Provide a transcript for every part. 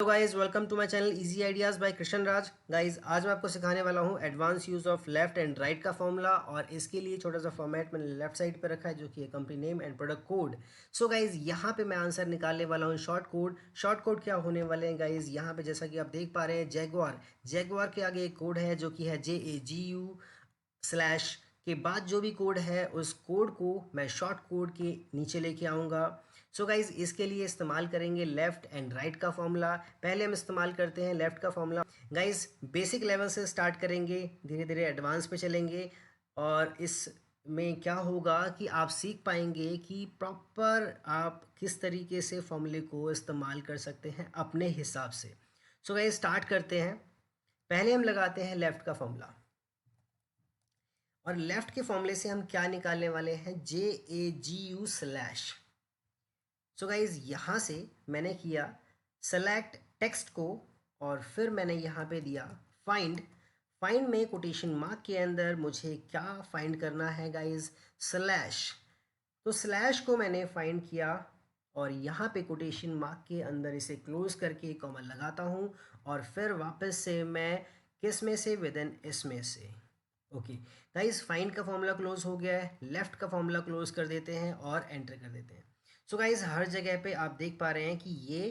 Guys, welcome to my channel easy ideas by Krishna Raj. Guys, आज मैं आपको सिखाने वाला हूं advance use of left and right का फॉर्मूला, और इसके लिए छोटा सा फॉर्मेट मैंने लेफ्ट साइड पे रखा है जो कि है company name and product code. So guys, यहां पे मैं आंसर निकालने वाला हूं शॉर्ट कोड। शॉर्ट कोड क्या होने वाले हैं गाइस, यहां पे जैसा कि आप देख पा रहे हैं जैगवार जैगवार के आगे एक कोड है जो कि है JAGU स्लैश के बाद जो भी कोड है उस कोड को मैं शॉर्ट कोड के नीचे लेके आऊँगा। सो गाइज, इसके लिए इस्तेमाल करेंगे लेफ़्ट एंड राइट का फॉर्मूला। पहले हम इस्तेमाल करते हैं लेफ़्ट का फॉर्मूला। गाइज, बेसिक लेवल से स्टार्ट करेंगे, धीरे धीरे एडवांस पे चलेंगे, और इस में क्या होगा कि आप सीख पाएंगे कि प्रॉपर आप किस तरीके से फॉर्मूले को इस्तेमाल कर सकते हैं अपने हिसाब से। सो गाइज, स्टार्ट करते हैं। पहले हम लगाते हैं लेफ़्ट का फॉर्मूला, और लेफ़्ट के फॉर्मूले से हम क्या निकालने वाले हैं, JAGU स्लैश। सो गाइज, यहाँ से मैंने किया सेलेक्ट टेक्स्ट को, और फिर मैंने यहाँ पे दिया फाइंड। फाइंड में कोटेशन मार्क के अंदर मुझे क्या फाइंड करना है गाइज, स्लैश। तो स्लैश को मैंने फाइंड किया, और यहाँ पे कोटेशन मार्क के अंदर इसे क्लोज करके कॉमा लगाता हूँ, और फिर वापस से मैं किस में से, विद इन इसमें से। ओके गाइज, फाइंड का फॉर्मूला क्लोज हो गया है, लेफ्ट का फॉर्मूला क्लोज कर देते हैं और एंटर कर देते हैं। सो गाइज, हर जगह पे आप देख पा रहे हैं कि ये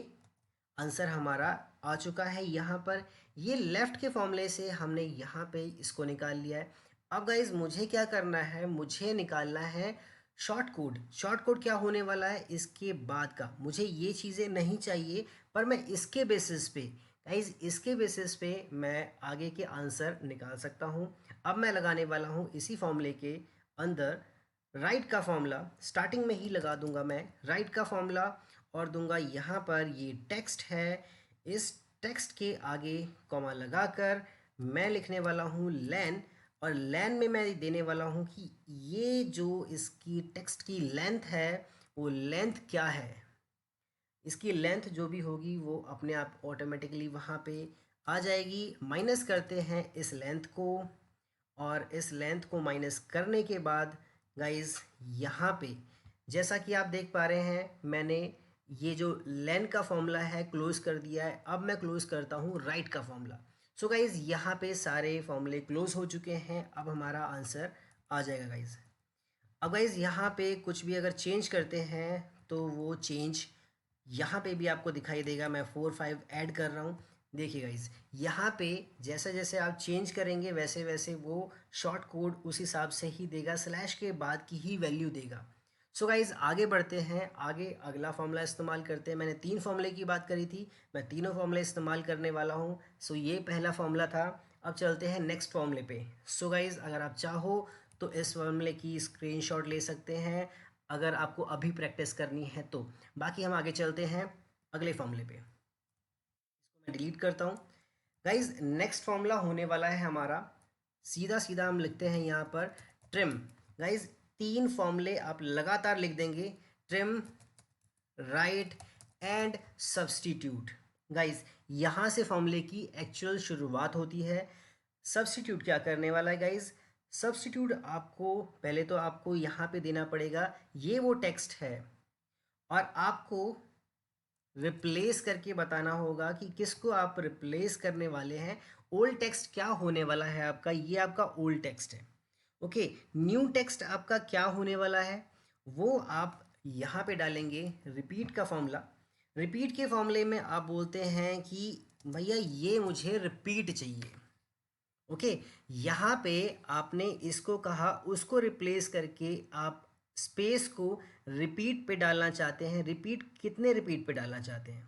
आंसर हमारा आ चुका है। यहाँ पर ये लेफ्ट के फॉर्मूले से हमने यहाँ पे इसको निकाल लिया है। अब गाइज, मुझे क्या करना है, मुझे निकालना है शॉर्ट कोड। शॉर्ट कोड क्या होने वाला है इसके बाद का, मुझे ये चीज़ें नहीं चाहिए, पर मैं इसके बेसिस पे गाइज, इसके बेसिस पे मैं आगे के आंसर निकाल सकता हूँ। अब मैं लगाने वाला हूँ इसी फॉर्मूले के अंदर राइट का फॉर्मूला। स्टार्टिंग में ही लगा दूंगा मैं राइट का फॉर्मूला, और दूंगा यहाँ पर ये टेक्स्ट है, इस टेक्स्ट के आगे कॉमा लगाकर मैं लिखने वाला हूँ लेन, और लेन में मैं देने वाला हूँ कि ये जो इसकी टेक्स्ट की लेंथ है वो लेंथ क्या है। इसकी लेंथ जो भी होगी वो अपने आप ऑटोमेटिकली वहाँ पे आ जाएगी। माइनस करते हैं इस लेंथ को, और इस लेंथ को माइनस करने के बाद गाइस, यहाँ पे जैसा कि आप देख पा रहे हैं मैंने ये जो लेन का फॉर्मूला है क्लोज कर दिया है। अब मैं क्लोज करता हूँ राइट का फॉर्मूला। सो गाइज, यहाँ पे सारे फॉर्मूले क्लोज हो चुके हैं। अब हमारा आंसर आ जाएगा गाइज। अब गाइज, यहाँ पे कुछ भी अगर चेंज करते हैं तो वो चेंज यहाँ पे भी आपको दिखाई देगा। मैं 4 5 ऐड कर रहा हूँ। देखिए गाइज, यहाँ पे जैसे जैसे आप चेंज करेंगे वैसे वैसे वो शॉर्ट कोड उस हिसाब से ही देगा, स्लैश के बाद की ही वैल्यू देगा। सो गाइज, आगे बढ़ते हैं, आगे अगला फॉर्मूला इस्तेमाल करते हैं। मैंने 3 फॉर्मूले की बात करी थी, मैं तीनों फॉर्मूले इस्तेमाल करने वाला हूँ। सो ये पहला फॉर्मूला था। अब चलते हैं नेक्स्ट फॉर्मूले पे। सो गाइज, अगर आप चाहो तो इस फॉर्मूले की स्क्रीनशॉट ले सकते हैं अगर आपको अभी प्रैक्टिस करनी है तो। बाकी हम आगे चलते हैं अगले फॉर्मूले पे। इसको मैं डिलीट करता हूँ। गाइज, नेक्स्ट फॉर्मूला होने वाला है हमारा, सीधा सीधा हम लिखते हैं यहाँ पर ट्रिम। गाइज, 3 फॉर्मूले आप लगातार लिख देंगे, trim, right and substitute. Guys, यहाँ से फॉर्मूले की एक्चुअल शुरुआत होती है। सब्सटीट्यूट क्या करने वाला है गाइज, सब्सटीट्यूट आपको पहले तो आपको यहाँ पे देना पड़ेगा, ये वो टेक्स्ट है, और आपको रिप्लेस करके बताना होगा कि किसको आप रिप्लेस करने वाले हैं। ओल्ड टेक्स्ट क्या होने वाला है आपका, ये आपका ओल्ड टेक्स्ट है। ओके, न्यू टेक्स्ट आपका क्या होने वाला है, वो आप यहाँ पे डालेंगे रिपीट का फॉर्मूला। रिपीट के फॉर्मूले में आप बोलते हैं कि भैया ये मुझे रिपीट चाहिए। ओके, यहाँ पे आपने इसको कहा, उसको रिप्लेस करके आप स्पेस को रिपीट पे डालना चाहते हैं। रिपीट कितने रिपीट पे डालना चाहते हैं,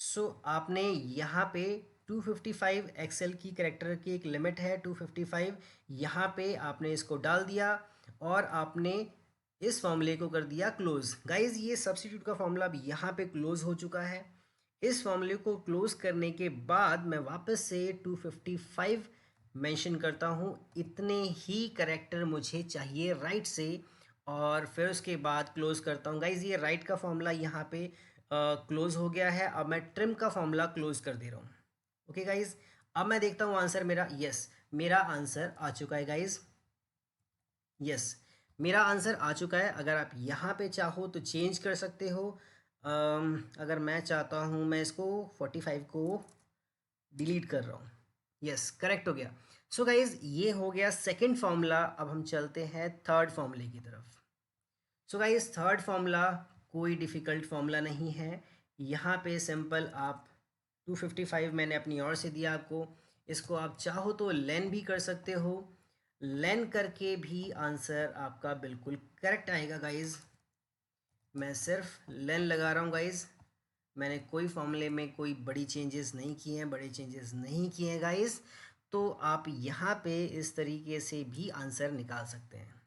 सो आपने यहाँ पे 255 एक्सेल की करेक्टर की एक लिमिट है 255, यहाँ पे आपने इसको डाल दिया, और आपने इस फॉर्मूले को कर दिया क्लोज। गाइज, ये सब्स्टिट्यूट का फॉर्मूला अब यहाँ पे क्लोज हो चुका है। इस फॉर्मूले को क्लोज करने के बाद मैं वापस से 255 मेंशन करता हूँ, इतने ही करेक्टर मुझे चाहिए राइट से, और फिर उसके बाद क्लोज करता हूँ। गाइज, ये राइट का फॉर्मूला यहाँ पे क्लोज हो गया है। अब मैं ट्रिम का फॉर्मूला क्लोज कर दे रहा हूँ। ओके गाइज, अब मैं देखता हूँ आंसर मेरा, यस मेरा आंसर आ चुका है गाइज। यस, मेरा आंसर आ चुका है। अगर आप यहाँ पे चाहो तो चेंज कर सकते हो, अगर मैं चाहता हूँ, मैं इसको 45 को डिलीट कर रहा हूँ। यस, करेक्ट हो गया। सो गाइज, ये हो गया सेकंड फॉर्मूला। अब हम चलते हैं थर्ड फॉर्मूले की तरफ। सो गाइज, थर्ड फॉर्मूला कोई डिफ़िकल्ट फॉर्मूला नहीं है। यहाँ पे सिंपल आप 255 मैंने अपनी ओर से दिया आपको। इसको आप चाहो तो लेन भी कर सकते हो। लेन करके भी आंसर आपका बिल्कुल करेक्ट आएगा गाइज। मैं सिर्फ लेन लगा रहा हूँ गाइज। मैंने कोई फॉर्मूले में कोई बड़ी चेंजेस नहीं किए हैं, बड़े चेंजेस नहीं किए हैं गाइज। तो आप यहाँ पे इस तरीके से भी आंसर निकाल सकते हैं।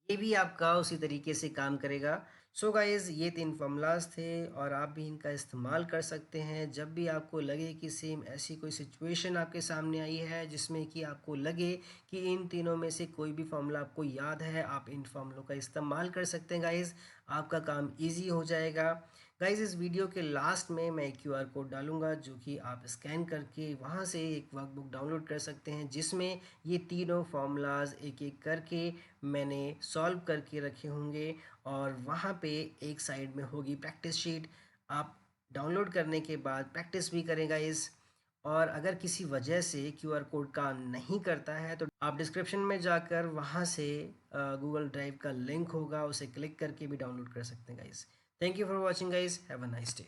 ये भी आपका उसी तरीके से काम करेगा। सो गाइज़, ये 3 फॉर्मूलाज थे और आप भी इनका इस्तेमाल कर सकते हैं जब भी आपको लगे कि सेम ऐसी कोई सिचुएशन आपके सामने आई है जिसमें कि आपको लगे कि इन तीनों में से कोई भी फॉर्मूला आपको याद है, आप इन फॉर्मूलों का इस्तेमाल कर सकते हैं गाइज़। आपका काम ईजी हो जाएगा। गाइज़, इस वीडियो के लास्ट में मैं एक QR कोड डालूंगा जो कि आप स्कैन करके वहाँ से एक वर्कबुक डाउनलोड कर सकते हैं जिसमें ये तीनों फार्मूलाज एक एक करके मैंने सॉल्व करके रखे होंगे और वहाँ पे एक साइड में होगी प्रैक्टिस शीट। आप डाउनलोड करने के बाद प्रैक्टिस भी करें गाइस। और अगर किसी वजह से QR कोड काम नहीं करता है तो आप डिस्क्रिप्शन में जाकर वहाँ से गूगल ड्राइव का लिंक होगा, उसे क्लिक करके भी डाउनलोड कर सकते हैं guys. Thank you for watching guys, have a nice day.